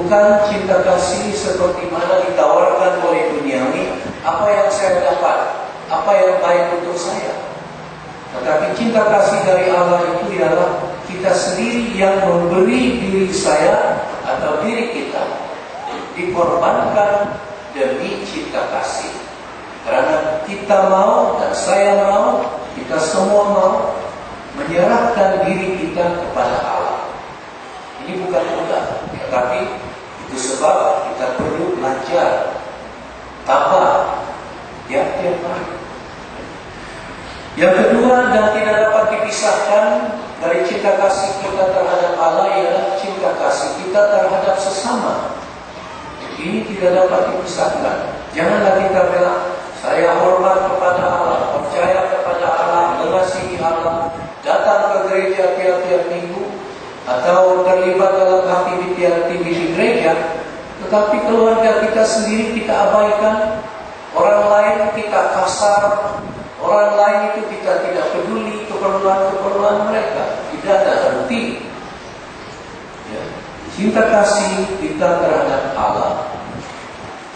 Bukan cinta kasih seperti mana ditawarkan oleh duniawi, apa yang saya dapat, apa yang baik untuk saya. Tetapi cinta kasih dari Allah itu ialah kita sendiri yang memberi diri saya atau diri kita dikorbankan demi cinta kasih. Karena kita mau dan saya mau, kita semua mau menyerahkan diri kita kepada Allah. Ini bukan mudah, tetapi itu sebab kita perlu belajar tabah tiap-tiap hari. Yang kedua dan tidak dapat dipisahkan dari cinta kasih kita terhadap Allah ialah cinta kasih kita terhadap sesama. Ini tidak dapat dipisahkan. Janganlah kita bilang, saya hormat kepada Allah, percaya kepada Allah, mengasihi Allah, datang ke gereja tiap-tiap minggu, atau terlibat dalam aktiviti di gereja, tetapi keluarga kita sendiri kita abaikan, orang lain kita kasar, orang lain itu kita tidak peduli keperluan mereka. Tidak ada arti. Ya. Cinta kasih kita terhadap Allah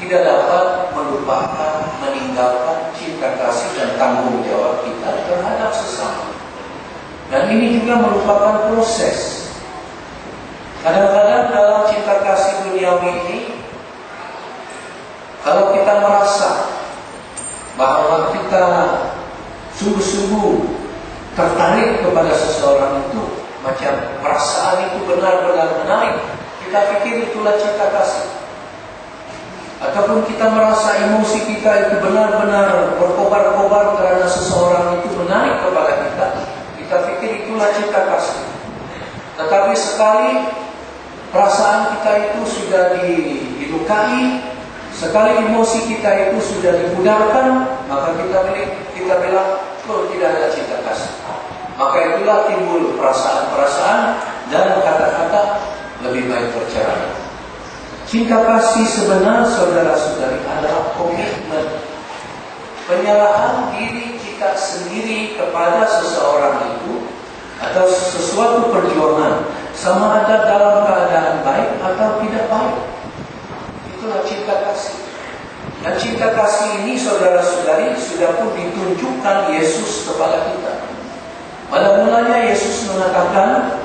tidak dapat melupakan, meninggalkan cinta kasih dan tanggung jawab kita terhadap sesama. Dan ini juga merupakan proses. Kadang-kadang dalam cinta kasih duniawi ini, kalau kita merasa bahwa kita sungguh-sungguh tertarik kepada seseorang itu, macam perasaan itu benar-benar menarik, kita pikir itulah cinta kasih. Ataupun kita merasa emosi kita itu benar-benar berkobar-kobar karena seseorang itu menarik kepada kita, kita pikir itulah cinta kasih. Tetapi sekali perasaan kita itu sudah dilukai, sekali emosi kita itu sudah dipudarkan, maka kita bilang, oh tidak ada cinta kasih. Maka itulah timbul perasaan-perasaan dan kata-kata lebih baik bercerai. Cinta kasih sebenar, saudara-saudari, adalah komitmen, penyerahan diri kita sendiri kepada seseorang itu atau sesuatu perjuangan, sama ada dalam keadaan baik atau tidak baik. Itulah cinta kasih. Dan cinta kasih ini, saudara-saudari, sudah pun ditunjukkan Yesus kepada kita. Pada mulanya Yesus mengatakan,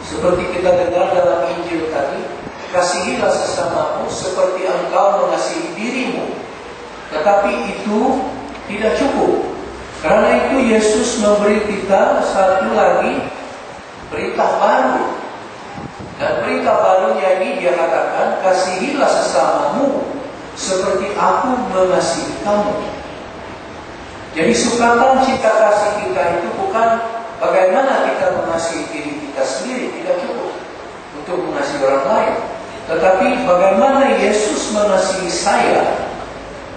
seperti kita dengar dalam Injil tadi, kasihilah sesamamu seperti engkau mengasihi dirimu. Tetapi itu tidak cukup. Karena itu Yesus memberi kita satu lagi berita baru. Dan berita barunya ini dia katakan, kasihilah sesamamu seperti aku mengasihi kamu. Jadi sukatan cinta kasih kita itu bukan bagaimana kita mengasihi diri kita sendiri, tidak cukup untuk mengasihi orang lain. Tetapi bagaimana Yesus mengasihi saya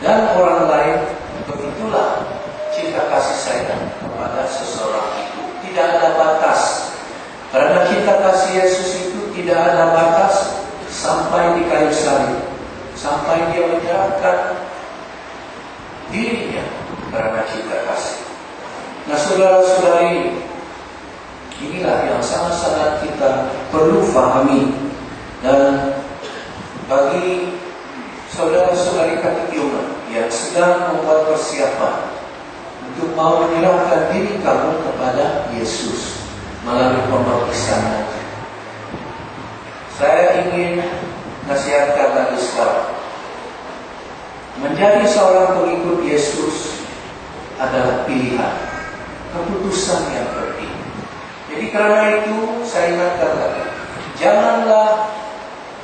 dan orang lain, begitulah cinta kasih saya kepada seseorang itu. Tidak ada batas. Karena cinta kasih Yesus itu tidak ada batas sampai di kayu salib, sampai dia menyerahkan dirinya karena cinta kasih. Nah, saudara-saudari, inilah yang sangat-sangat kita perlu pahami. Dan bagi saudara-saudari Katekiyuman yang sedang membuat persiapan untuk mau menyerahkan diri kamu kepada Yesus melalui pembaptisan, saya ingin nasihatkan lagi sekarang. Menjadi seorang pengikut Yesus adalah pilihan, keputusan yang penting. Jadi karena itu saya ingatkan lagi, janganlah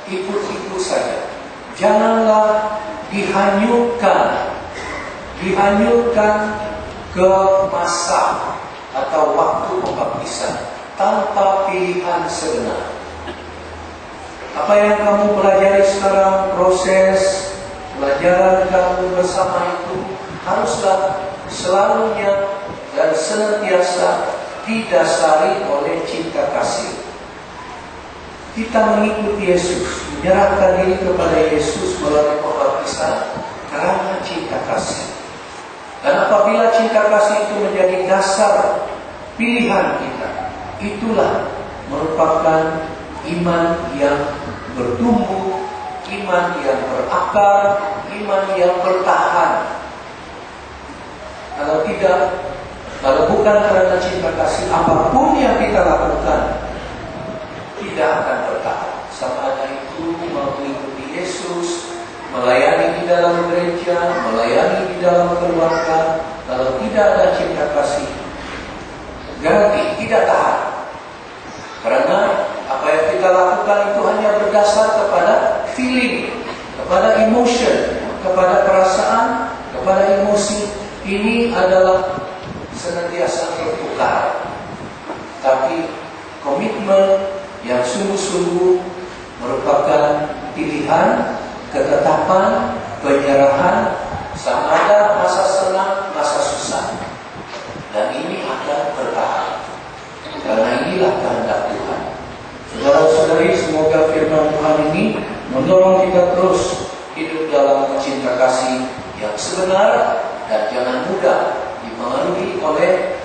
ikut-ikut saja. Janganlah dihanyutkan ke masa atau waktu pembaptisan tanpa pilihan sebenar. Apa yang kamu pelajari sekarang, proses pelajaran kamu bersama itu haruslah selalunya dan senantiasa didasari oleh cinta kasih. Kita mengikuti Yesus, menyerahkan diri kepada Yesus melalui pembaptisan karena cinta kasih. Dan apabila cinta kasih itu menjadi dasar pilihan kita, itulah merupakan iman yang bertumbuh, iman yang berakar, iman yang bertahan. Kalau tidak, kalau bukan karena cinta kasih, apapun yang kita lakukan tidak akan bertahan. Sama ada itu mengikuti Yesus, melayani di dalam gereja, melayani di dalam keluarga. Kalau tidak ada cinta kasih, garansi tidak tahan. Karena apa yang kita lakukan itu hanya berdasar kepada feeling, kepada emotion, kepada perasaan, kepada emosi. Ini adalah senantiasa bertukar. Tapi komitmen yang sungguh-sungguh merupakan pilihan, ketetapan, penyerahan, sama ada masa senang, masa susah. Dan ini akan bertahan. Karena inilah kehendak Tuhan. Saudara-saudari, semoga firman Tuhan ini mendorong kita terus hidup dalam cinta kasih yang sebenar dan jangan mudah dipengaruhi oleh